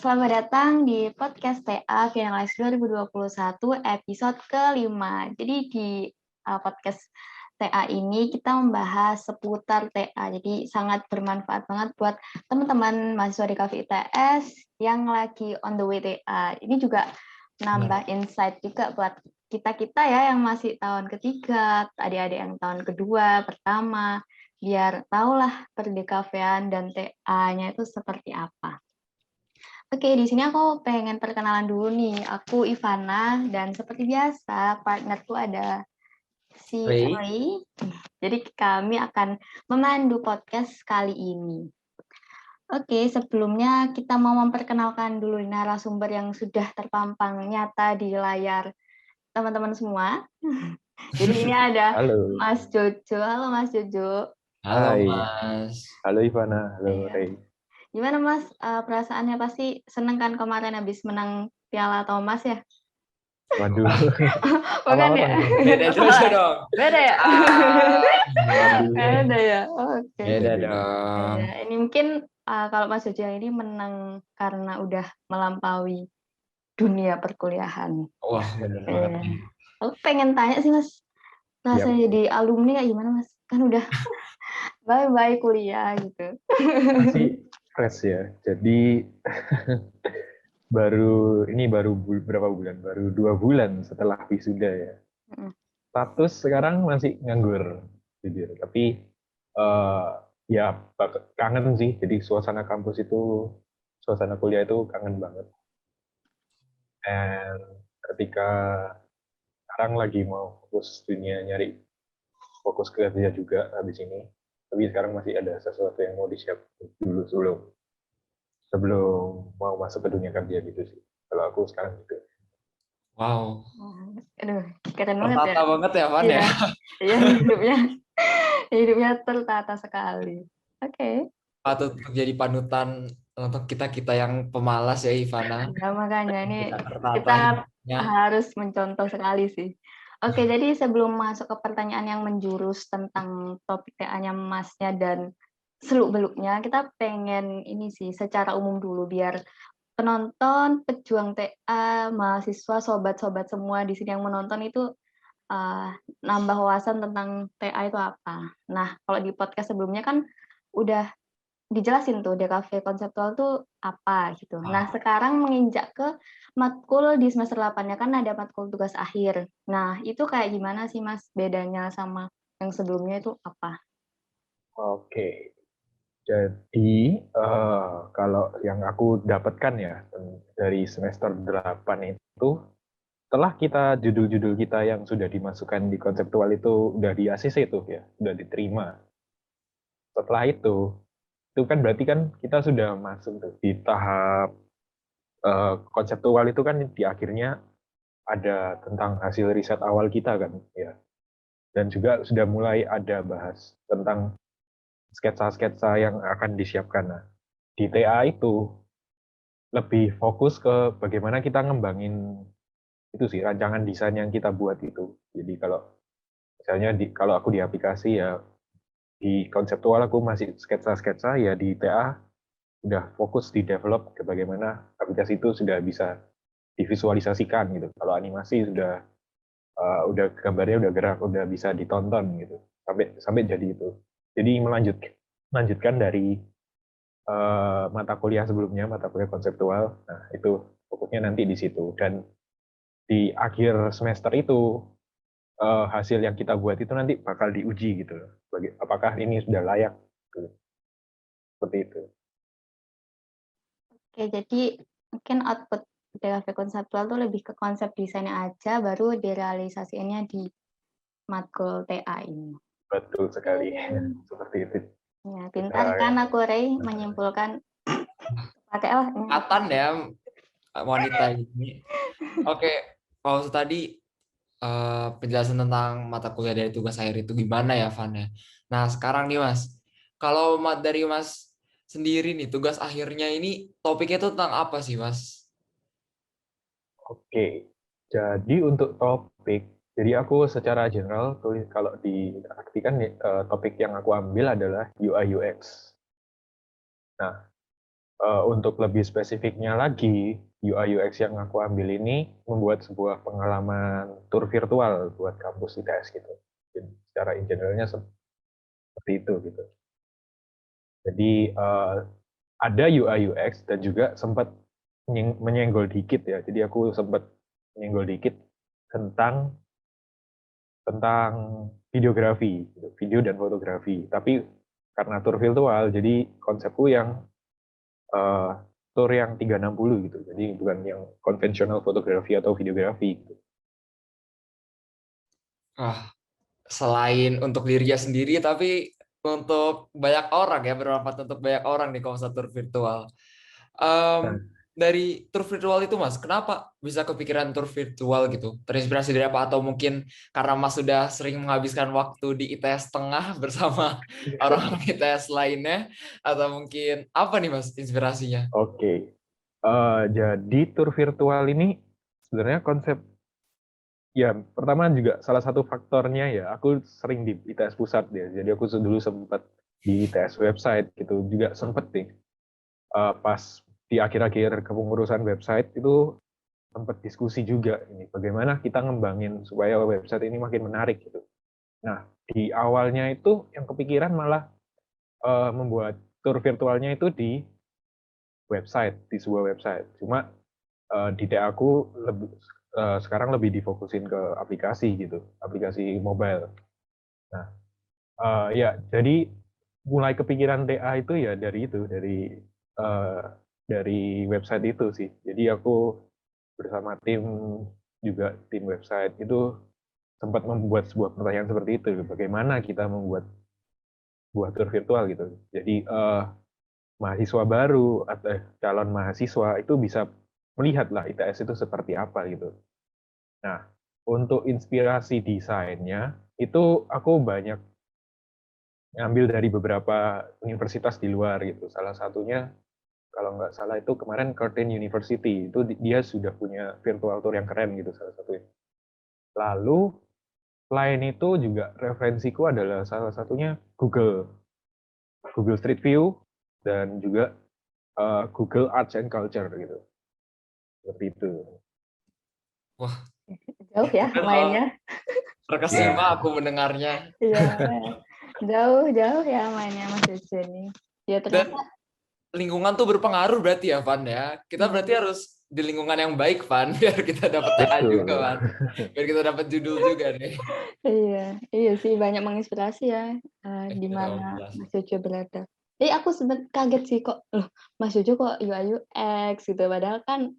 Selamat datang di podcast TA Finalize 2021 episode kelima. Jadi di podcast TA ini kita membahas seputar TA. Jadi sangat bermanfaat banget buat teman-teman mahasiswa di KFI ITS yang lagi on the way TA. Ini juga nambah insight juga buat kita-kita ya yang masih tahun ketiga, adik-adik yang tahun kedua, pertama, biar tahulah perdekafean dan TA-nya itu seperti apa. Oke, di sini aku pengen perkenalan dulu nih. Aku Ivana dan seperti biasa partnerku ada si Ray. Jadi kami akan memandu podcast kali ini. Oke, sebelumnya kita mau memperkenalkan dulu narasumber yang sudah terpampang nyata di layar teman-teman semua. Jadi ini ada Halo. Mas Jojo. Halo Mas Jojo. Halo Hai. Mas. Halo Ivana, halo Ray. Gimana Mas, perasaannya pasti seneng kan kemarin habis menang Piala Thomas ya? Waduh. Bukan ya? Beda Jojo dong. Beda ya? Waduh. Beda ya? Oke. Beda dong. Beda. Ini mungkin kalau Mas Jojo ini menang karena udah melampaui dunia perkuliahan. Wah, bener banget. Aku pengen tanya sih Mas, rasanya jadi alumni kayak gimana Mas? Kan udah bye-bye kuliah gitu. Masih fresh ya. Jadi baru berapa bulan? Baru 2 bulan setelah wisuda ya. Status sekarang masih nganggur, jujur. Tapi ya kangen sih. Jadi suasana kampus itu, suasana kuliah itu kangen banget. Dan ketika sekarang lagi mau fokus dunia nyari fokus kerja juga habis ini, tapi sekarang masih ada sesuatu yang mau disiapkan dulu sebelum mau masuk ke dunia kerja gitu sih. Kalau aku sekarang gitu. Wow. Aduh, keren banget ya. Tertata banget ya, Van ya. Iya, hidupnya tertata sekali. Oke. Patut jadi panutan untuk kita yang pemalas ya, Ivana. Ya, makanya ini Tertata kita hidupnya. harus mencontoh sekali sih. Oke, jadi sebelum masuk ke pertanyaan yang menjurus tentang topik TA-nya Masnya dan seluk-beluknya, kita pengen ini sih secara umum dulu biar penonton, pejuang TA, mahasiswa, sobat-sobat semua di sini yang menonton itu nambah wawasan tentang TA itu apa. Nah, kalau di podcast sebelumnya kan udah dijelasin tuh DKV konseptual tuh apa gitu. Nah, sekarang menginjak ke matkul di semester 8-nya kan ada matkul tugas akhir. Nah, itu kayak gimana sih Mas bedanya sama yang sebelumnya itu apa? Oke. Jadi kalau yang aku dapatkan ya dari semester 8 itu, setelah judul-judul kita yang sudah dimasukkan di konseptual itu udah di ACC tuh ya, udah diterima. Setelah itu kan berarti kan kita sudah masuk tuh di tahap konseptual itu kan di akhirnya ada tentang hasil riset awal kita kan ya. Dan juga sudah mulai ada bahas tentang sketsa-sketsa yang akan disiapkan. Nah, di TA itu lebih fokus ke bagaimana kita ngembangin itu sih rancangan desain yang kita buat itu. Jadi kalau misalnya kalau aku di aplikasi ya di konseptual aku masih sketsa-sketsa, ya di TA udah fokus di develop ke bagaimana aplikasi itu sudah bisa divisualisasikan gitu. Kalau animasi udah gambarnya udah gerak, udah bisa ditonton gitu. Sampai jadi itu. Jadi melanjutkan dari mata kuliah sebelumnya, mata kuliah konseptual. Nah, itu fokusnya nanti di situ. Dan di akhir semester itu hasil yang kita buat itu nanti bakal diuji gitu. Apakah ini sudah layak gitu. Seperti itu. Oke, jadi mungkin output DKV konseptual tuh lebih ke konsep desainnya aja, baru direalisasikannya di matkul TA ini. Betul sekali. Seperti itu. Ya, pintar kan aku Ray menyimpulkan pakailah. Katan ya wanita ini. Oke, kalau tadi penjelasan tentang mata kuliah dari tugas akhir itu gimana ya, Van ya. Nah, sekarang nih Mas, kalau dari Mas sendiri nih, tugas akhirnya ini topiknya itu tentang apa sih, Mas? Oke, jadi untuk topik, jadi aku secara general tulis kalau diartikan topik yang aku ambil adalah UI UX. Nah, untuk lebih spesifiknya lagi, UI UX yang aku ambil ini membuat sebuah pengalaman tour virtual buat kampus ITS gitu. Jadi, secara in generalnya seperti itu gitu. Jadi ada UI UX dan juga sempat menyenggol dikit ya. Jadi aku sempat menyenggol dikit tentang videografi, gitu, video dan fotografi. Tapi karena tour virtual, jadi konsepku yang tour yang 360 gitu. Jadi bukan yang konvensional fotografi atau videografi gitu. Wah, selain untuk dirinya sendiri, tapi untuk banyak orang ya, bermanfaat untuk banyak orang nih kalau misalnya tur virtual. Nah, Dari tur virtual itu Mas, kenapa bisa kepikiran tur virtual gitu? Terinspirasi dari apa? Atau mungkin karena Mas sudah sering menghabiskan waktu di ITS Tengah bersama orang ITS lainnya? Atau mungkin apa nih Mas inspirasinya? oke. Jadi tour virtual ini sebenarnya konsep ya pertama juga salah satu faktornya ya aku sering di ITS pusat ya. Jadi aku dulu sempat di ITS website gitu juga sempet nih pas di akhir-akhir kepengurusan website itu sempat diskusi juga ini bagaimana kita ngembangin supaya website ini makin menarik gitu. Nah, di awalnya itu yang kepikiran malah membuat tour virtualnya itu di website, di sebuah website. Cuma di TA aku sekarang lebih difokusin ke aplikasi gitu, aplikasi mobile. Nah, ya jadi mulai kepikiran TA itu ya uh, dari website itu sih. Jadi aku bersama juga tim website itu sempat membuat sebuah pertanyaan seperti itu, bagaimana kita membuat sebuah tour virtual gitu. Jadi mahasiswa baru atau calon mahasiswa itu bisa melihatlah ITS itu seperti apa gitu. Nah, untuk inspirasi desainnya itu aku banyak ngambil dari beberapa universitas di luar gitu. Salah satunya kalau nggak salah itu kemarin Curtin University itu dia sudah punya virtual tour yang keren gitu salah satunya. Lalu selain itu juga referensiku adalah salah satunya Google Street View dan juga Google Arts and Culture gitu. Seperti itu. Wah, Jauh ya keren loh. mainnya. Terkesima Ya, aku mendengarnya. Iya, jauh-jauh ya mainnya Mas Jojo ini. Ya Dan ternyata lingkungan tuh berpengaruh berarti ya, Van ya. Kita berarti harus di lingkungan yang baik, Van, biar kita dapat TA juga, betul. Van. Biar kita dapat judul juga nih. iya, iya sih banyak menginspirasi ya di Betul, mana jelas. Mas Jojo berada. Jadi aku sempat kaget sih kok, loh Mas Jojo kok UI UX gitu, padahal kan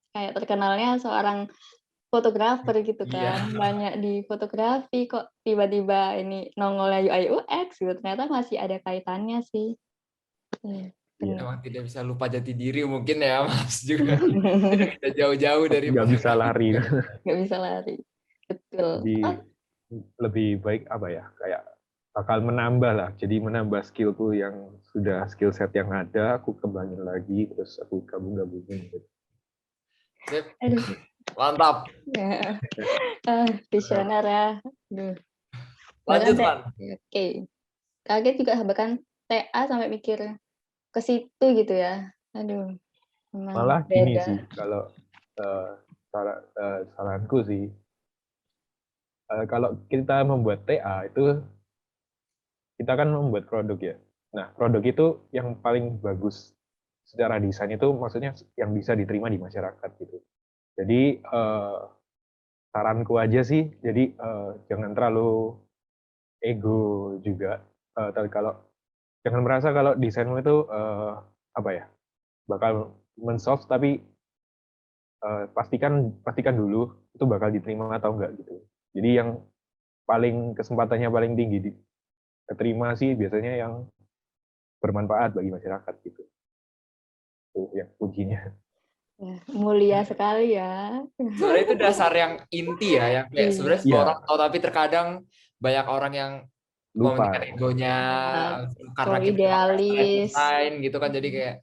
kayak terkenalnya seorang fotografer gitu Iya, kan, banyak di fotografi kok tiba-tiba ini nongolnya UI UX gitu, ternyata masih ada kaitannya sih. Iya, Iya. benar. emang tidak bisa lupa jati diri mungkin ya, Mas juga. Tidak bisa jauh-jauh dari Nggak bisa lari. Nggak bisa lari. Betul. Jadi Oh, lebih baik apa ya? Kayak bakal menambah lah. Jadi menambah skillku yang sudah skill set yang ada, aku kembangin lagi, terus aku gabung-gabungin gitu. Sip, aduh. mantap. Ya. Visioner ya. Aduh. Bahkan Lanjut, Van. oke. Kaget juga bahkan TA sampai mikir ke situ gitu ya. Aduh, memang Malah gini beda. sih, kalau eh, saranku sih, kalau kita membuat TA itu kita kan membuat produk ya. Nah, produk itu yang paling bagus secara desain itu maksudnya yang bisa diterima di masyarakat gitu. Jadi saranku aja sih, jadi jangan terlalu ego juga. Kalau jangan merasa kalau desainmu itu apa ya bakal mensolve, tapi pastikan dulu itu bakal diterima atau enggak gitu. Jadi yang kesempatannya paling tinggi diterima sih biasanya yang bermanfaat bagi masyarakat gitu. Itu yang kuncinya. Ya, mulia sekali ya. Sebenarnya itu dasar yang inti ya, yang kayak Iya. sebenarnya semua orang Iya, tahu, tapi terkadang banyak orang yang mementingkan lupa. egonya Nah, karena terlalu kita cuma kasih idealis. desain gitu kan, jadi kayak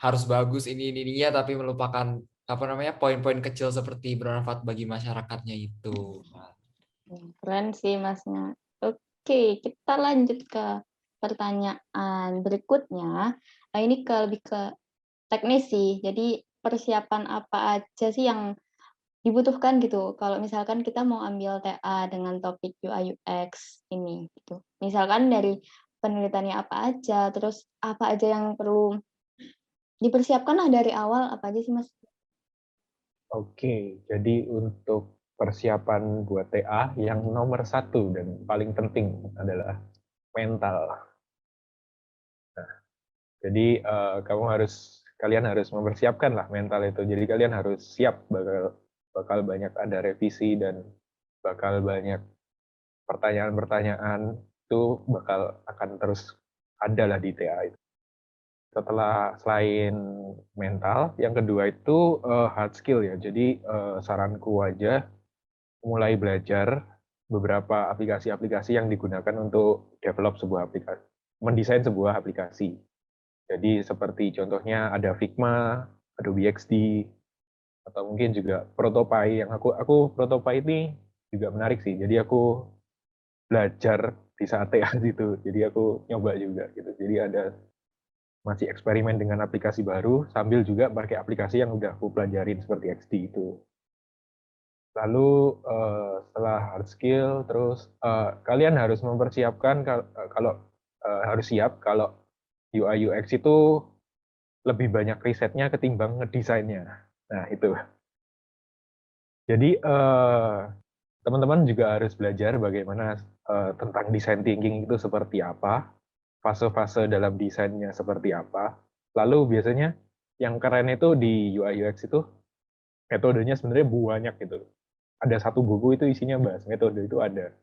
harus bagus ininya, tapi melupakan apa namanya poin-poin kecil seperti bermanfaat bagi masyarakatnya itu. Keren sih Masnya. Oke, kita lanjut ke pertanyaan berikutnya. Nah, ini lebih ke teknis sih. Jadi persiapan apa aja sih yang dibutuhkan gitu. Kalau misalkan kita mau ambil TA dengan topik UI UX ini gitu. Misalkan dari penelitiannya apa aja, terus apa aja yang perlu dipersiapkan lah dari awal, apa aja sih Mas? Oke, jadi untuk persiapan buat TA yang nomor satu dan paling penting adalah mental. Jadi kalian harus mempersiapkan lah mental itu. Jadi kalian harus siap bakal banyak ada revisi dan bakal banyak pertanyaan-pertanyaan itu bakal akan terus ada lah di TA itu. Selain mental, yang kedua itu hard skill ya. Jadi saranku aja mulai belajar beberapa aplikasi-aplikasi yang digunakan untuk develop sebuah aplikasi, mendesain sebuah aplikasi. Jadi seperti contohnya ada Figma, Adobe XD, atau mungkin juga Protopie. Yang aku Protopie ini juga menarik sih. Jadi aku belajar di saat TA itu. Jadi aku nyoba juga gitu. Jadi ada masih eksperimen dengan aplikasi baru sambil juga pakai aplikasi yang udah aku pelajarin seperti XD itu. Lalu setelah hard skill, terus kalian harus mempersiapkan kalau harus siap kalau UI UX itu lebih banyak risetnya ketimbang ngedesainnya. Nah itu. Jadi teman-teman juga harus belajar bagaimana tentang design thinking itu seperti apa, fase-fase dalam desainnya seperti apa. Lalu biasanya yang keren itu di UI UX itu metodenya sebenarnya banyak gitu. Ada satu buku itu isinya bahas metode itu ada.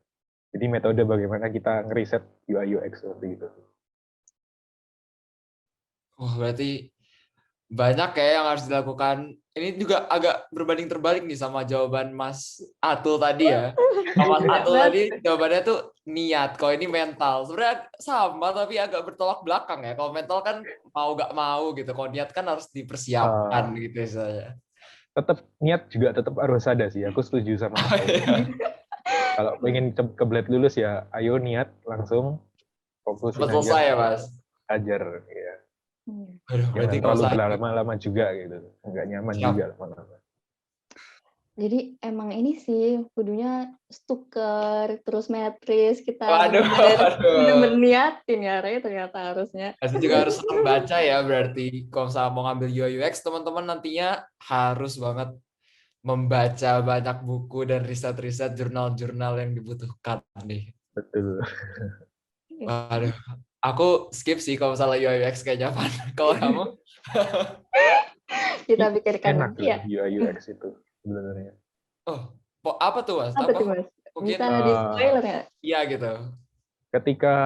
Jadi metode bagaimana kita ngeriset UI UX seperti itu. Wah, berarti banyak ya yang harus dilakukan. Ini juga agak berbanding terbalik nih sama jawaban Mas Atul tadi ya. Kalau Mas Atul tadi jawabannya tuh niat, kalau ini mental. Sebenarnya sama tapi agak bertolak belakang ya. Kalau mental kan mau gak mau gitu. Kalau niat kan harus dipersiapkan Uh, gitu saya. tetap niat juga tetap harus ada sih. Aku setuju sama Oh, Atul. iya. Kalau pengen kebelet lulus ya, ayo niat langsung fokusin Cepat aja selesai ya Mas. ajar. Ya. Aduh, berarti Jangan kalau terlalu saya berlama-lama juga gitu. Nggak nyaman juga siap. lama-lama. Jadi emang ini sih kudunya stuker, terus matris, kita Waduh, bener-bener waduh. niatin ya, Rey, ternyata harusnya. Pasti juga harus senang baca ya berarti. Kalau misalnya mau ngambil UI UX, teman-teman nantinya harus banget membaca banyak buku dan riset-riset jurnal-jurnal yang dibutuhkan nih. Betul. Waduh, aku skip sih kalau misalnya UI UX kayaknya Van. Kalau kamu? Kita pikirkan Enak nanti loh ya. UI UX itu sebenarnya. Oh, apa tuh Mas? Apa Apa? tuh Mas? Mungkin Bisa di Uh, spoiler nggak? iya gitu. ketika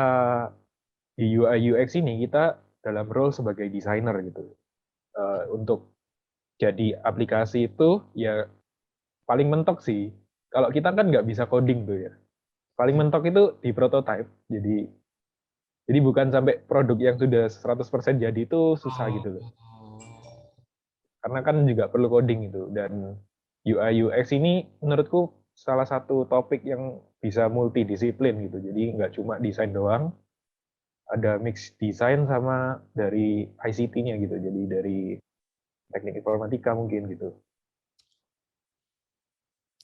di UI UX ini kita dalam role sebagai desainer gitu. Untuk jadi aplikasi itu ya paling mentok sih. Kalau kita kan nggak bisa coding tuh ya. Paling mentok itu di prototype. Jadi bukan sampai produk yang sudah 100% jadi itu susah Oh. gitu loh. Karena kan juga perlu coding itu. Dan UI UX ini menurutku salah satu topik yang bisa multidisiplin gitu. Jadi nggak cuma desain doang, ada mix desain sama dari ICT-nya gitu. Jadi dari teknik informatika mungkin gitu.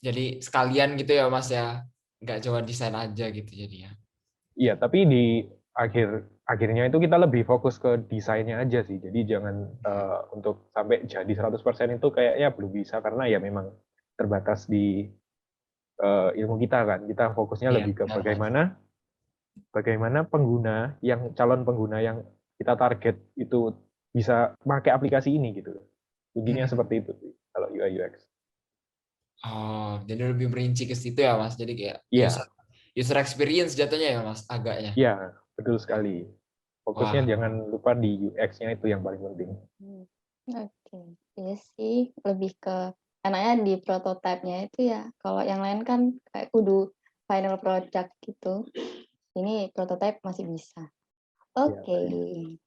Jadi sekalian gitu ya Mas ya. Nggak cuma desain aja gitu jadinya. Iya, tapi di akhirnya itu kita lebih fokus ke desainnya aja sih. Jadi jangan untuk sampai jadi 100% itu kayaknya belum bisa karena ya memang terbatas di ilmu kita kan. Kita fokusnya Iya, lebih ke benar Mas. bagaimana calon pengguna yang kita target itu bisa pakai aplikasi ini gitu. Kuncinya Hmm. seperti itu sih kalau UI UX. Oh, jadi lebih merinci ke situ ya Mas. Jadi kayak Iya, user experience jatuhnya ya Mas, agaknya. iya, betul sekali. Fokusnya Wah, jangan lupa di UX-nya itu yang paling penting. Oke, iya sih lebih ke enaknya di prototipenya itu ya. Kalau yang lain kan kayak kudu final product gitu. Ini prototype masih bisa. Iya, Oke. baik.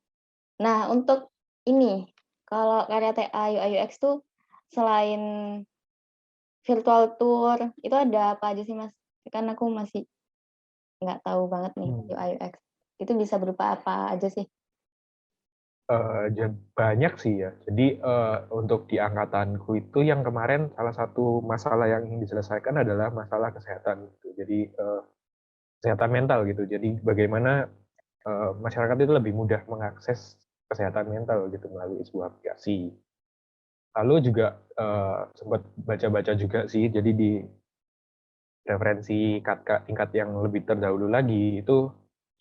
Nah, untuk ini, kalau karya TA UI UX tuh selain virtual tour, itu ada apa aja sih, Mas? Kan aku masih nggak tahu banget nih Hmm. UI UX. Itu bisa berupa apa aja sih? Banyak sih ya. Jadi untuk di angkatanku itu yang kemarin salah satu masalah yang ingin diselesaikan adalah masalah kesehatan gitu. Jadi kesehatan mental gitu. Jadi bagaimana masyarakat itu lebih mudah mengakses kesehatan mental gitu melalui sebuah aplikasi. Lalu juga sempat baca-baca juga sih. Jadi di referensi tingkat yang lebih terdahulu lagi itu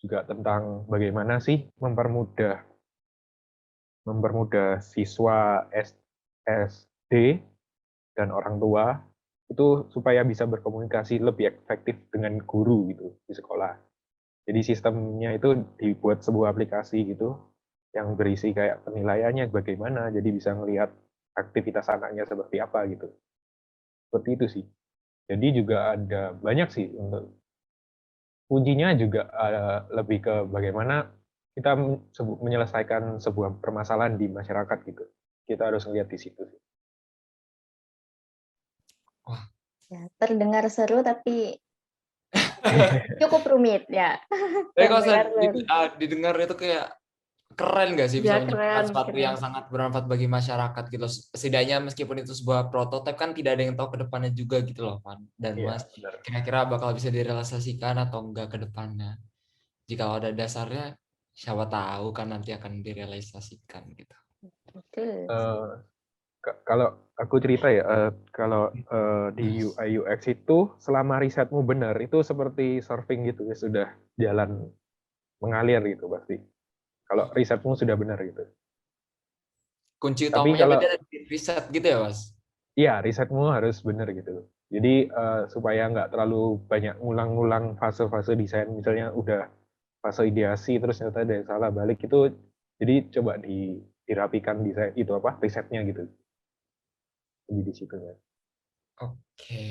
juga tentang bagaimana sih mempermudah siswa SD dan orang tua itu supaya bisa berkomunikasi lebih efektif dengan guru gitu di sekolah. Jadi sistemnya itu dibuat sebuah aplikasi gitu yang berisi kayak penilaiannya bagaimana, jadi bisa melihat aktivitas anaknya seperti apa gitu. Seperti itu sih. Jadi juga ada banyak sih untuk kuncinya juga lebih ke bagaimana kita menyelesaikan sebuah permasalahan di masyarakat gitu. Kita harus ngelihat di situ sih. Wah, Ya, terdengar seru tapi cukup rumit ya. tapi kalau saya Terdengar seru. didengar itu kayak keren nggak sih Ya bisa menyebabkan keren, sesuatu keren. yang sangat bermanfaat bagi masyarakat gitu. Setidaknya meskipun itu sebuah prototipe kan tidak ada yang tahu ke depannya juga gitu loh, Van dan Iya, Mas. benar. Kira-kira bakal bisa direalisasikan atau enggak ke depannya. Jika ada dasarnya, siapa tahu kan nanti akan direalisasikan gitu. Betul. Eh, kalau aku cerita ya, kalau di UI UX itu selama risetmu benar itu seperti surfing gitu ya, sudah jalan mengalir gitu pasti. Kalau risetmu sudah benar gitu. Kunci Tapi utamanya kalau berarti ada di riset gitu ya, Mas? iya risetmu harus benar gitu. Jadi supaya nggak terlalu banyak ngulang-ngulang fase-fase desain, misalnya udah fase ideasi terus ternyata ada yang salah balik itu, jadi coba dirapikan desain itu apa risetnya gitu. Jadi di situ ya. Oke.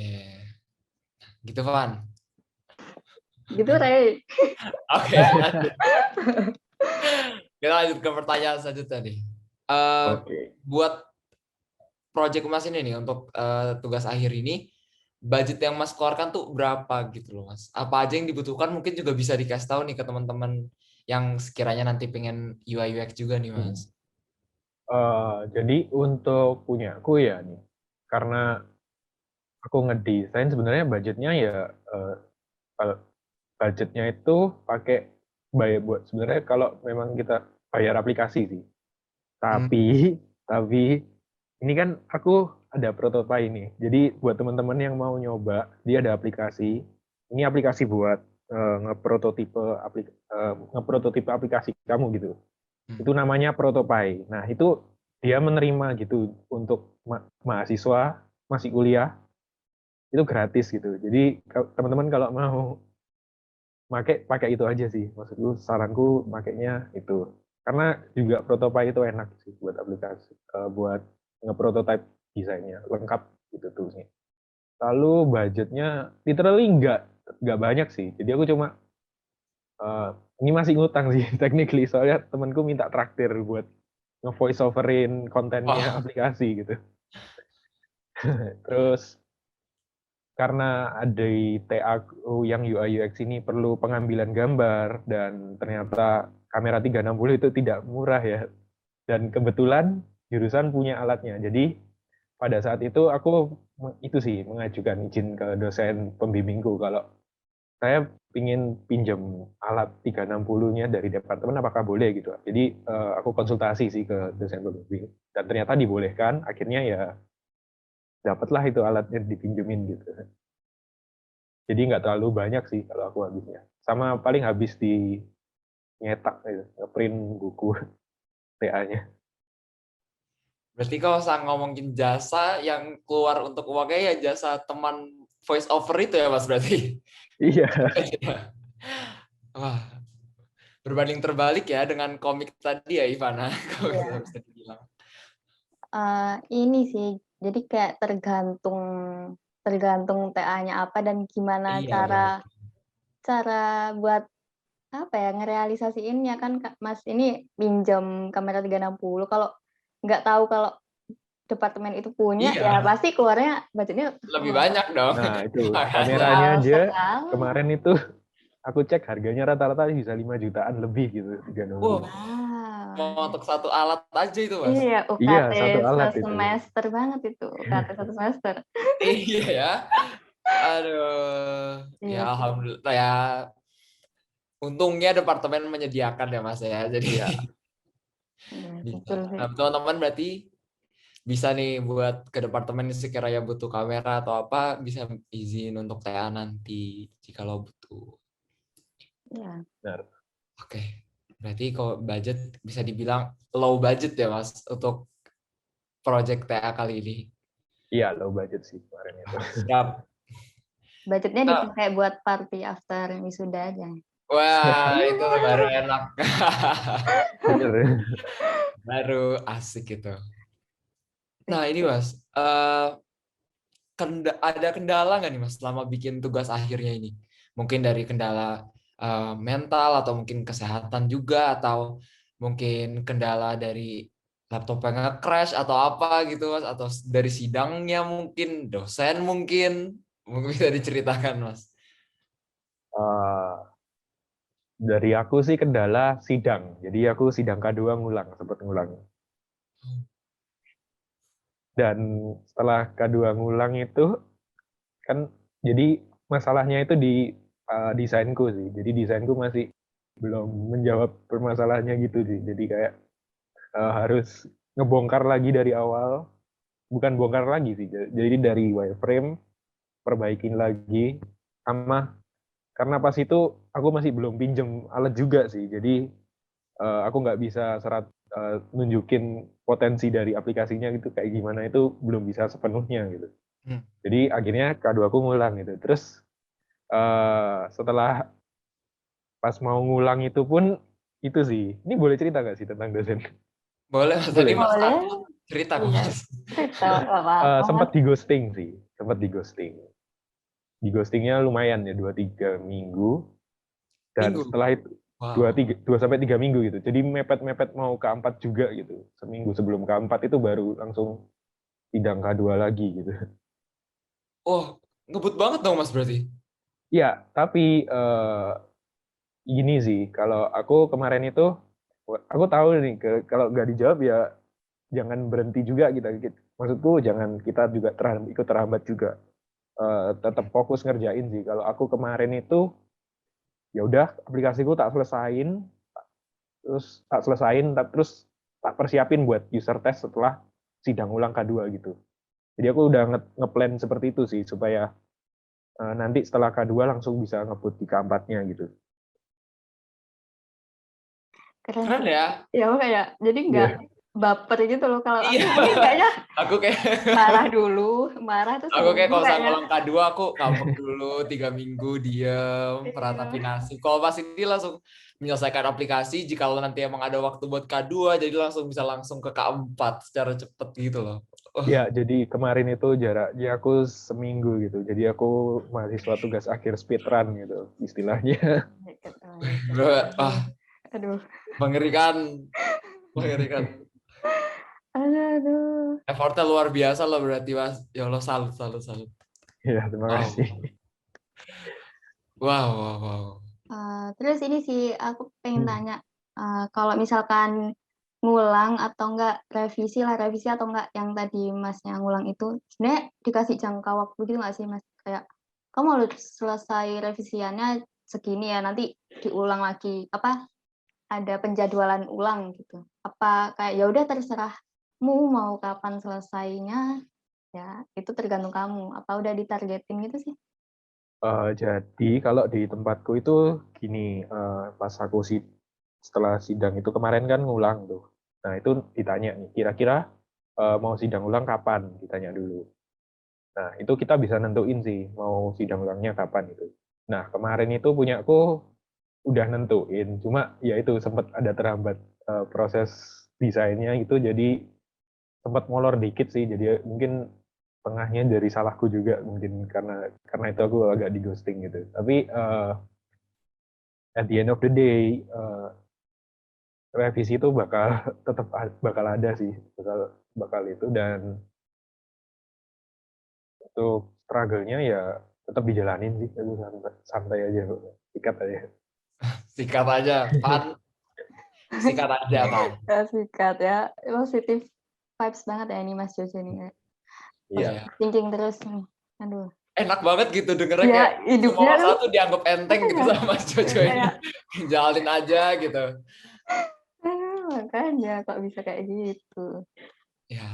Gitu, Van. Gitu, Ray. Oke, lanjut. Kita lanjut ke pertanyaan selanjutnya nih. Oke. Buat project Mas ini nih untuk tugas akhir ini, budget yang Mas keluarkan tuh berapa gitu loh, Mas? Apa aja yang dibutuhkan mungkin juga bisa dikasih tahu nih ke teman-teman yang sekiranya nanti pengen UI UX juga nih, Mas. Jadi untuk punya aku ya nih, karena aku ngedesain sebenarnya budgetnya ya budgetnya itu pakai bayar buat sebenarnya kalau memang kita bayar aplikasi sih. Hmm. Tapi ini kan aku ada prototipe ini. Jadi buat teman-teman yang mau nyoba, dia ada aplikasi. Ini aplikasi buat ngeprototipe aplikasi kamu gitu. Itu namanya Protopai. Nah, itu dia menerima gitu untuk mahasiswa masih kuliah itu gratis gitu. Jadi teman-teman kalau mau pakai itu aja sih. Maksudku saranku makainya itu. Karena juga Protopai itu enak sih buat aplikasi buat ngeprototype desainnya, lengkap gitu toolsnya. Lalu budgetnya literally nggak banyak sih. Jadi aku cuma ini masih ngutang sih technically soalnya temanku minta traktir buat nge-voice overin kontennya Wah, aplikasi gitu. Terus karena ada TA yang UI UX ini perlu pengambilan gambar dan ternyata kamera 360 itu tidak murah ya. Dan kebetulan jurusan punya alatnya. Jadi pada saat itu aku itu sih mengajukan izin ke dosen pembimbingku kalau saya ingin pinjam alat 360-nya dari departemen apakah boleh gitu. Jadi aku konsultasi sih ke dosen pembimbing dan ternyata dibolehkan. Akhirnya ya dapatlah itu alatnya dipinjemin gitu. Jadi nggak terlalu banyak sih kalau aku habisnya. Sama paling habis di nyetak gitu, ngeprint buku TA-nya. berarti kalau saya ngomongin jasa yang keluar untuk uangnya ya jasa teman voice over itu ya, Mas, berarti. Iya. Wah, berbanding terbalik ya dengan komik tadi ya, Ivana. Kalau Iya. bisa dibilang. Ini sih, jadi kayak tergantung TA-nya apa dan gimana Iya, benar. cara buat apa ya ngerealisasiinnya kan Mas ini pinjam kamera 360 kalau nggak tahu kalau departemen itu punya ya Iya, pasti keluarnya budgetnya lebih banyak dong. Nah itu Makanya. kameranya mahal aja sekali. kemarin itu aku cek harganya rata-rata bisa 5 jutaan lebih gitu 360. Wow, Wow. Cuma untuk satu alat aja itu, Mas. Iya, Iya, UKT satu alat itu. semester banget itu, UKT 1 semester. Iya ya. Aduh. Ya Iya sih. alhamdulillah ya. Untungnya departemen menyediakan ya, Mas ya. Jadi Iya, Iya, bisa. betul sih. Nah, teman-teman berarti bisa nih buat ke departemen sekiranya butuh kamera atau apa bisa izin untuk TA nanti jikalau butuh. Iya. benar. Oke. Berarti kalau budget bisa dibilang low budget ya, Mas, untuk project TA kali ini. Iya, low budget sih kemarin itu. Siap. Budgetnya Nah, dipakai buat party after wisuda aja. wah, itu baru enak. Bener. Baru asik itu. Nah, ini Mas, ada kendala nggak nih Mas selama bikin tugas akhirnya ini? Mungkin dari kendala mental atau mungkin kesehatan juga atau mungkin kendala dari laptop yang nge-crash atau apa gitu Mas atau dari sidangnya mungkin dosen mungkin bisa diceritakan Mas. Eh, dari aku sih kendala sidang. Jadi aku sidang K2 ngulang, sempat ngulang. Dan setelah K2 ngulang itu kan jadi masalahnya itu di desainku sih. Jadi desainku masih belum menjawab permasalahannya gitu sih. Jadi kayak harus ngebongkar lagi dari awal. Bukan bongkar lagi sih. Jadi dari wireframe perbaikin lagi sama karena pas itu aku masih belum pinjem alat juga sih. Jadi aku nggak bisa nunjukin potensi dari aplikasinya gitu kayak gimana itu belum bisa sepenuhnya gitu. Jadi akhirnya K2 aku ngulang gitu. Terus setelah pas mau ngulang itu pun itu sih. Ini boleh cerita nggak sih tentang dosen? Boleh Mas, tadi Boleh. Mas Boleh. aku cerita kok Iya. Mas. Cerita apa-apa. Sempat di ghosting sih, sempat di ghosting. Di ghostingnya lumayan ya 2-3 minggu. Dan Minggu. setelah itu Wow. 2-3 minggu gitu. Jadi mepet-mepet mau K4 juga gitu. Seminggu sebelum K4 itu baru langsung sidang K2 lagi gitu. Oh, ngebut banget dong Mas berarti. Ya, tapi gini sih, kalau aku kemarin itu, aku tahu nih, kalau nggak dijawab ya jangan berhenti juga kita. Maksudku jangan kita juga ikut terhambat juga. Tetap fokus ngerjain sih. Kalau aku kemarin itu, ya udah aplikasiku tak selesain, terus tak persiapin buat user test setelah sidang ulang K2 gitu. Jadi aku udah ngeplan seperti itu sih, supaya nanti setelah K2 langsung bisa ngebut di K4-nya gitu. Keren Keren sih. ya. Ya kayak jadi nggak Iya. baper gitu loh. Kalau aku Iya. mungkin kayaknya Aku kayak marah dulu, marah terus Aku kayak seminggu kalau saya kayaknya. ngulang K2 aku ngambek dulu 3 minggu diem meratapi Iya. nasib. Kalau pas ini langsung menyelesaikan aplikasi jika nanti emang ada waktu buat K2 jadi langsung bisa langsung ke K4 secara cepet gitu loh. Ya, jadi kemarin itu jaraknya aku seminggu gitu. Jadi aku mahasiswa tugas akhir speedrun gitu istilahnya. Ah, Aduh. mengerikan, mengerikan. Aduh. Effortnya luar biasa loh berarti Mas. Ya Allah salut, salut, salut. Ya, terima Wow, kasih. wow, wow, wow. Terus ini sih aku pengen tanya, kalau misalkan ngulang atau enggak revisi atau enggak yang tadi Masnya ngulang itu, sebenarnya dikasih jangka waktu gitu nggak sih Mas? Kayak kamu harus selesai revisiannya segini ya, nanti diulang lagi, apa ada penjadwalan ulang gitu. Apa kayak ya udah terserahmu mau kapan selesainya, ya itu tergantung kamu. Apa udah ditargetin gitu sih? Jadi kalau di tempatku itu gini, pas aku setelah sidang itu kemarin kan ngulang tuh. Nah itu ditanya nih, kira-kira mau sidang ulang kapan? Ditanya dulu. Nah itu kita bisa nentuin sih mau sidang ulangnya kapan itu. Nah kemarin itu punyaku udah nentuin, cuma ya itu sempat ada terhambat proses desainnya itu, jadi sempat molor dikit sih. Jadi mungkin tengahnya dari salahku juga mungkin karena itu aku agak di ghosting gitu. Tapi at the end of the day revisi itu tetap bakal ada sih, bakal itu. Dan untuk struggle-nya ya tetap dijalanin sih, aku santai aja, sikat aja. Sikat aja. Pan Sikat aja, Van. Ya, sikat ya. Positif vibes banget ya ini Mas Jojo nih. Iya. Iya. Thinking terus nih. Aduh. Enak banget gitu dengernya Ya, kayak semua hidupnya masalah tuh tuh dianggap enteng gitu iya, sama Mas Jojo ini. kayak Jalanin aja gitu. makanya kok bisa kayak gitu. Ya,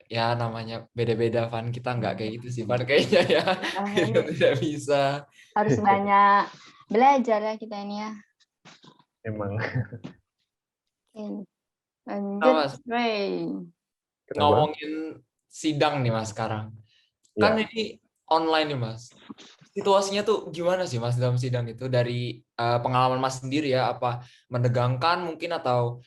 ya namanya beda-beda Van. Kita nggak kayak gitu sih Van kayaknya ya. Ah, Kita ini tidak bisa. harus banyak belajar ya kita ini ya. Emang. Oke, Nah lanjut, Mas, Ray. Kenapa? ngomongin sidang nih Mas sekarang. Kan Ya. ini online nih Mas. Situasinya tuh gimana sih Mas dalam sidang itu dari pengalaman Mas sendiri ya? Apa menegangkan mungkin atau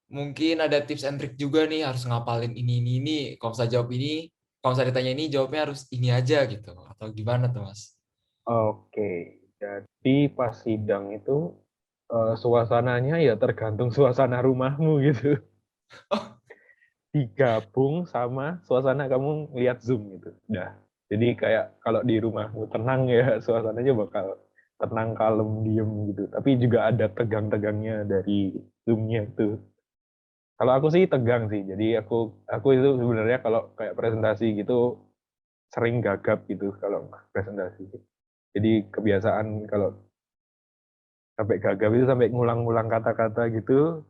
mungkin ada tips and trick juga nih harus ngapalin ini. Kalau misalnya jawab ini, kalau misalnya ditanya ini jawabnya harus ini aja gitu. Atau gimana tuh Mas? Oke. Jadi pas sidang itu suasananya ya tergantung suasana rumahmu gitu. Digabung sama suasana kamu lihat Zoom gitu. Nah, jadi kayak kalau di rumahmu tenang ya, suasananya bakal tenang, kalem, diem gitu. Tapi juga ada tegang-tegangnya dari Zoom-nya itu. Kalau aku sih tegang sih. Jadi aku itu sebenarnya kalau kayak presentasi gitu sering gagap gitu kalau presentasi. Jadi kebiasaan kalau sampai gagap itu sampai ngulang-ngulang kata-kata gitu.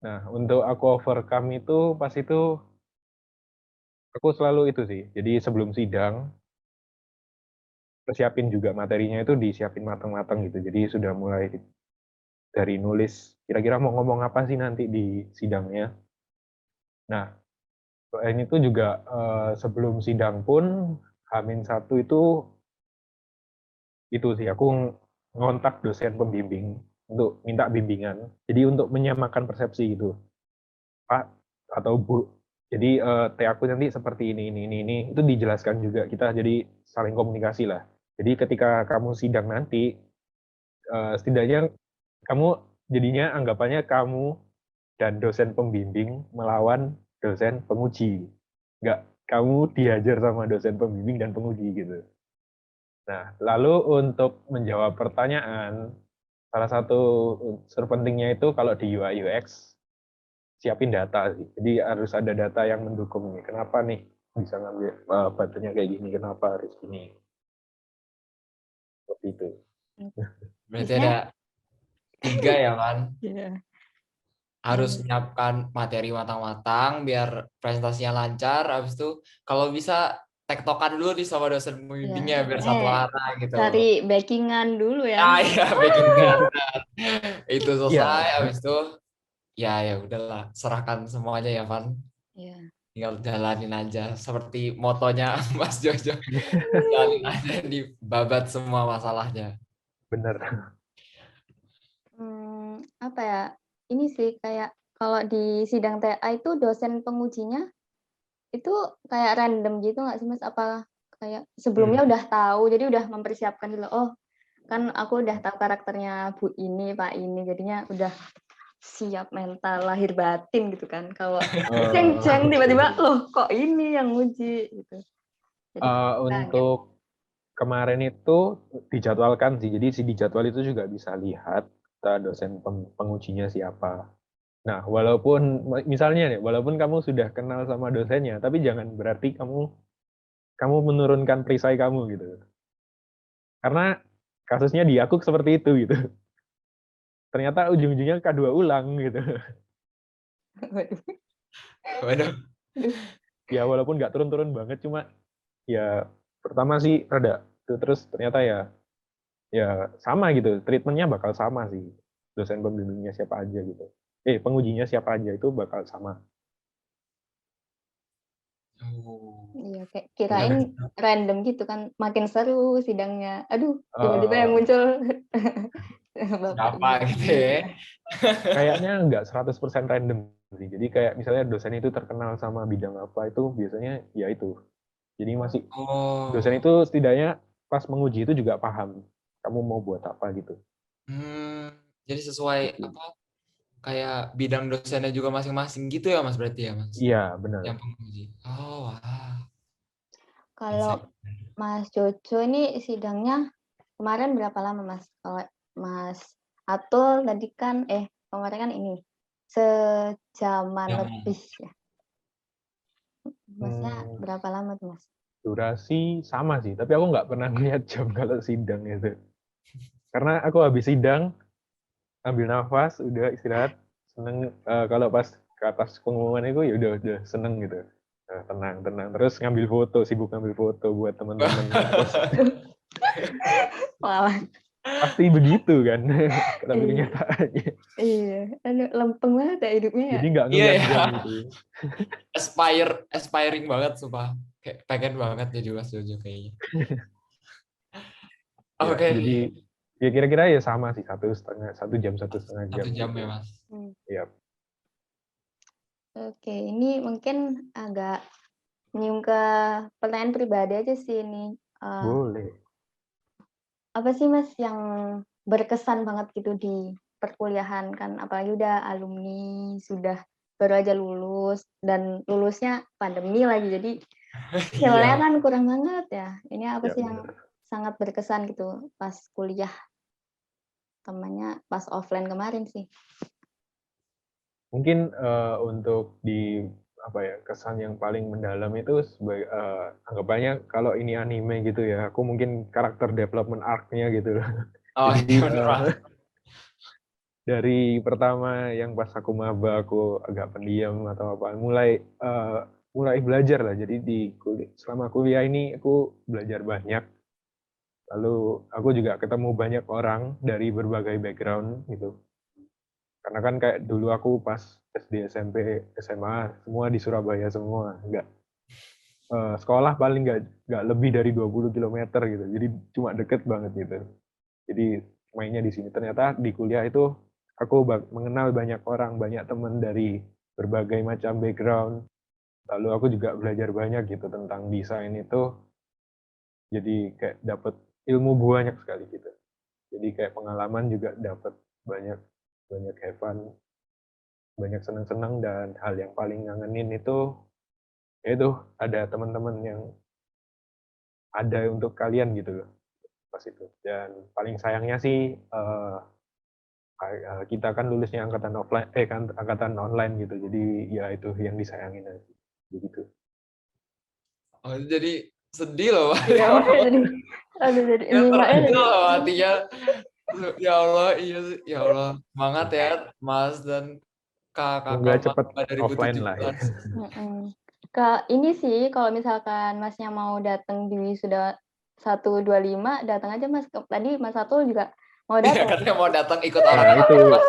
Nah, untuk aku overcome itu pas itu aku selalu itu sih. Jadi sebelum sidang persiapin juga materinya itu disiapin matang-matang gitu. Jadi sudah mulai dari nulis kira-kira mau ngomong apa sih nanti di sidangnya. Nah, selain itu juga sebelum sidang pun H-1 itu sih aku ngontak dosen pembimbing untuk minta bimbingan. Jadi untuk menyamakan persepsi gitu. Pak atau Bu. Jadi T aku nanti seperti ini itu dijelaskan juga kita jadi saling komunikasi lah. Jadi ketika kamu sidang nanti setidaknya kamu jadinya anggapannya kamu dan dosen pembimbing melawan dosen penguji. Nggak kamu diajar sama dosen pembimbing dan penguji gitu. Nah, lalu untuk menjawab pertanyaan, salah satu unsur pentingnya itu kalau di UI UX siapin data sih. Jadi harus ada data yang mendukung nih. Kenapa nih bisa ngambil batunya kayak gini? Kenapa harus gini? Seperti itu. Berarti Biasanya, ada 3 ya kan? ya. Harus menyiapkan materi matang-matang biar presentasinya lancar. Habis itu kalau bisa tektokan dulu nih sama dosen Ya, pembimbingnya biar satu arah gitu. cari backingan dulu ya. Ah ya, bikin itu selesai. Iya, Habis itu ya udahlah, serahkan semuanya ya Van. Ya. Tinggal jalanin aja seperti motonya Mas Jojo. Jalanin aja dibabat semua masalahnya. bener. Apa ya? Ini sih kayak kalau di sidang TA itu dosen pengujinya itu kayak random gitu nggak sih Mas? Apa kayak sebelumnya udah tahu, jadi udah mempersiapkan dulu. Oh, kan aku udah tahu karakternya Bu ini, Pak ini, jadinya udah siap mental lahir batin gitu kan. Kalau ceng-ceng tiba-tiba, loh kok ini yang nguji gitu. Jadi kaget. Untuk kemarin itu dijadwalkan sih. Jadi si di jadwal itu juga bisa lihat kita dosen pengujinya siapa. Nah, walaupun misalnya nih, walaupun kamu sudah kenal sama dosennya, tapi jangan berarti kamu menurunkan perisai kamu gitu. Karena kasusnya di aku seperti itu gitu. Ternyata ujung-ujungnya K2 ulang gitu. Waduh. Waduh. Ya walaupun nggak turun-turun banget, cuma ya pertama sih rada itu terus ternyata ya sama gitu. Treatmentnya bakal sama sih. Dosen pembimbingnya siapa aja gitu. Pengujinya siapa aja itu bakal sama. Iya, kayak kirain random gitu kan, makin seru sidangnya. Aduh, tiba-tiba yang Eh, muncul Bapak Siapa ini. gitu ya. Kayaknya nggak 100% random sih. Jadi kayak misalnya dosen itu terkenal sama bidang apa itu biasanya ya itu. Jadi masih dosen Oh. itu setidaknya pas menguji itu juga paham kamu mau buat apa gitu. Jadi sesuai Gitu. apa kayak bidang dosennya juga masing-masing gitu ya Mas berarti ya Mas? Iya, benar. Yang penguji. Oh, wah. Kalau Mas Jojo ini sidangnya kemarin berapa lama Mas? Kalau Mas Atul tadi kan kemarin kan ini sejaman Jaman. lebih ya. Masnya Hmm, berapa lama tuh Mas? durasi sama sih, tapi aku nggak pernah lihat jam kalau sidang itu. Karena aku habis sidang, ambil nafas, udah istirahat, seneng. Kalau pas ke atas pengumuman itu ya udah seneng gitu. Tenang, tenang. Terus ngambil foto, sibuk ngambil foto buat teman-teman ngekos. Malah Pasti begitu kan, tapi iya, kenyataannya. iya. Aduh, lempeng banget ya hidupnya ya. Jadi nggak Iya ngeliat ya, jam gitu. aspiring banget sumpah. Kayak pengen banget jadi Mas Jojo kayaknya. Ya, Oke, jadi ya kira-kira ya sama sih, 1 jam 1,5 jam 1 jam gitu. ya Mas. Ya, Oke, ini mungkin agak menyinggung ke pertanyaan pribadi aja sih ini. boleh. Apa sih Mas yang berkesan banget gitu di perkuliahan kan? Apalagi udah alumni, sudah baru aja lulus dan lulusnya pandemi lagi. Jadi feel-nya Iya. kan kurang banget ya. Ini apa Ya sih yang benar. sangat berkesan gitu pas kuliah, temannya pas offline kemarin sih. Mungkin untuk di apa ya, kesan yang paling mendalam itu sebagai anggapannya kalau ini anime gitu ya, aku mungkin karakter development arc-nya gitu. Oh Jadi iya bener Mas. dari pertama yang pas aku maba aku agak pendiam atau apa, mulai belajar lah. Jadi selama kuliah ini aku belajar banyak. Lalu aku juga ketemu banyak orang dari berbagai background gitu. Karena kan kayak dulu aku pas SD, SMP, SMA semua di Surabaya semua, sekolah paling nggak lebih dari 20 kilometer gitu, jadi cuma deket banget gitu. Jadi mainnya di sini. Ternyata di kuliah itu aku mengenal banyak orang, banyak teman dari berbagai macam background. Lalu aku juga belajar banyak gitu tentang desain itu. Jadi kayak dapat ilmu banyak sekali gitu. Jadi kayak pengalaman juga dapat banyak, banyak have fun, banyak senang-senang, dan hal yang paling ngangenin itu yaitu ada teman-teman yang ada untuk kalian gitu loh pas itu. Dan paling sayangnya sih kita kan lulusnya angkatan offline, kan angkatan online gitu. Jadi ya itu yang disayangin aja. Begitu. Oh, jadi sedih loh Mas. Iya, makanya jadi aduh jadi Ya nyimaknya jadi terharu loh hatinya. Ya Allah, iya sih. Ya Allah, semangat ya Mas dan Semoga kakak cepet Maba offline lah ya. 2017. mhm. Ini sih kalau misalkan Masnya mau datang di wisuda 125 datang aja Mas. Tadi Mas Satul juga mau Iya, datang. katanya mau datang ikut Nah orang itu, Mas.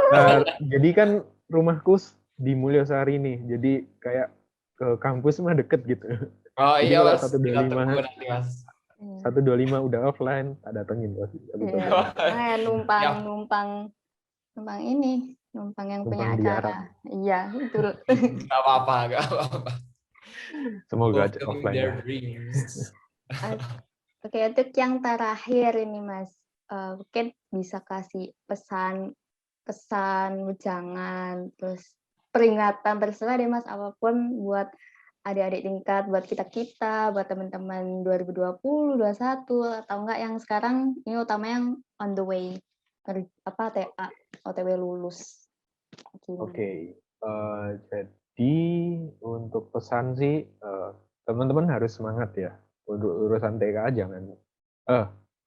jadi kan rumahku di Mulyasari nih, jadi kayak ke kampus mah deket gitu. Oh Jadi iya kalau Mas, kita tunggu 125 nanti Mas. Iya. 125 udah offline, tak datengin pasti Iya, 125. makanya numpang Siap. numpang numpang ini, numpang yang punya Numpang di Arab. acara. Iya, betul. Gak apa-apa, gak apa-apa. Semoga Fulfilling offline their lah. dreams. Oke, untuk yang terakhir ini Mas, mungkin bisa kasih pesan wejangan, terus peringatan, terserah deh Mas, apapun buat adik-adik tingkat, buat kita-kita, buat teman-teman 2020, 21, atau enggak yang sekarang, ini utama yang on the way, TA, OTW lulus. Oke, jadi untuk pesan sih, teman-teman harus semangat ya. Untuk urusan TK jangan,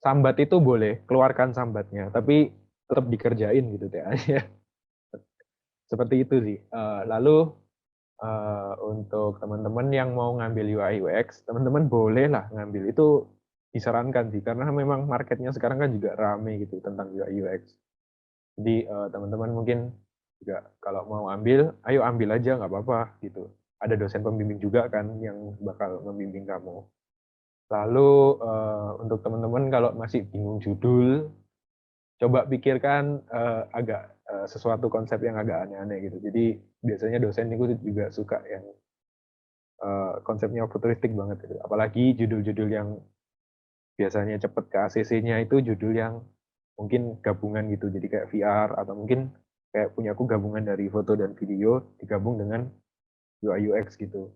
sambat itu boleh, keluarkan sambatnya, tapi tetap dikerjain gitu TA-nya. Seperti itu sih. Lalu untuk teman-teman yang mau ngambil UI UX, teman-teman boleh lah ngambil, itu disarankan sih, karena memang marketnya sekarang kan juga rame gitu tentang UI UX. Jadi teman-teman mungkin juga kalau mau ambil, ayo ambil aja nggak apa-apa gitu. Ada dosen pembimbing juga kan yang bakal membimbing kamu. Lalu untuk teman-teman kalau masih bingung judul, coba pikirkan agak sesuatu konsep yang agak aneh-aneh gitu. Jadi biasanya dosen itu juga suka yang konsepnya futuristik banget gitu. Apalagi judul-judul yang biasanya cepet ke ACC-nya itu judul yang mungkin gabungan gitu. Jadi kayak VR, atau mungkin kayak punya aku gabungan dari foto dan video digabung dengan UI UX gitu.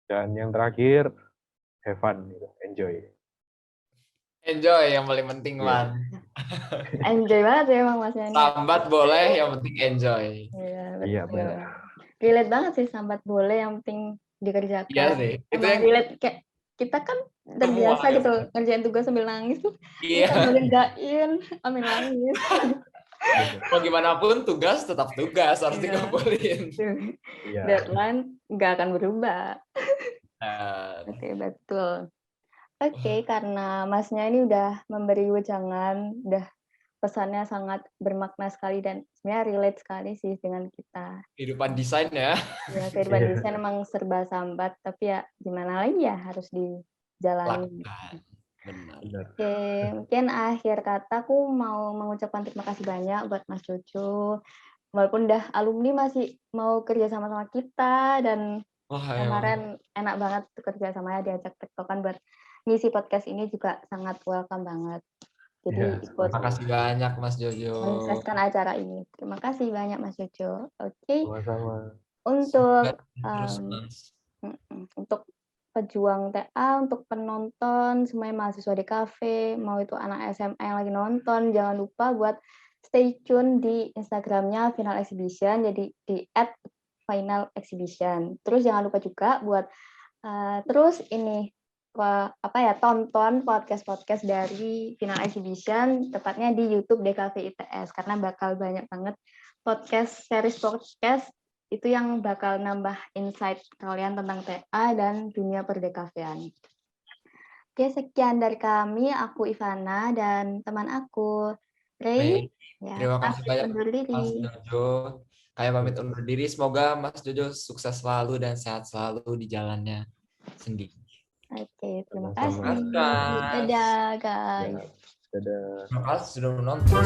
Dan yang terakhir, have fun gitu, enjoy. Enjoy yang paling penting, Iya. Man. Enjoy banget ya emang Mas Yani. Sambat boleh, yang penting enjoy. Iya, Iya, betul. benar. Relate banget sih, sambat boleh yang penting Iya dikerjakan. sih. Itu Emang yang relate, kayak kita kan semua terbiasa ya. gitu ngerjain tugas sambil nangis tuh. Ini Iya. sambil ngerjain sambil nangis. Benar. Mau gimana pun tugas tetap tugas harus Iya. dikumpulin. Iya. Deadline nggak akan berubah. Nah, Oke, betul. Oke, karena Masnya ini udah memberi wejangan, udah pesannya sangat bermakna sekali dan sebenarnya relate sekali sih dengan kita. kehidupan desain ya. Ya, kehidupan Iya. desain emang serba sambat, tapi ya gimana lagi ya, harus dijalani. Lakukan. Benar. Benar. Oke, mungkin akhir kata aku mau mengucapkan terima kasih banyak buat Mas Jojo. Walaupun udah alumni masih mau kerja sama-sama kita, dan Wah, emang. kemarin enak banget tuh kerja samanya, diajak tektokan buat ngisi podcast ini juga sangat welcome banget. Jadi Iya, ikut Terima kasih banyak Mas Jojo. mensukseskan acara ini. Terima kasih banyak Mas Jojo. Oke, Sama-sama. untuk Terus Mas. untuk pejuang TA, untuk penonton, semuanya mahasiswa di kafe, mau itu anak SMA yang lagi nonton, jangan lupa buat stay tune di Instagramnya Final Exhibition, jadi di @finalexhibition. Terus jangan lupa juga buat terus ini tonton podcast-podcast dari Final Exhibition, tepatnya di YouTube DKV ITS, karena bakal banyak banget series podcast itu yang bakal nambah insight kalian tentang TA dan dunia perdekafean. Oke, sekian dari kami. Aku Ivana dan teman aku Ray. Ya, Terima kasih pamit banyak undur diri. Mas Jojo. Kayak pamit undur diri. Semoga Mas Jojo sukses selalu dan sehat selalu di jalannya sendiri. Oke, terima Sama-sama. kasih. Mas. Dadah, guys. Ya, dadah. Terima kasih sudah menonton.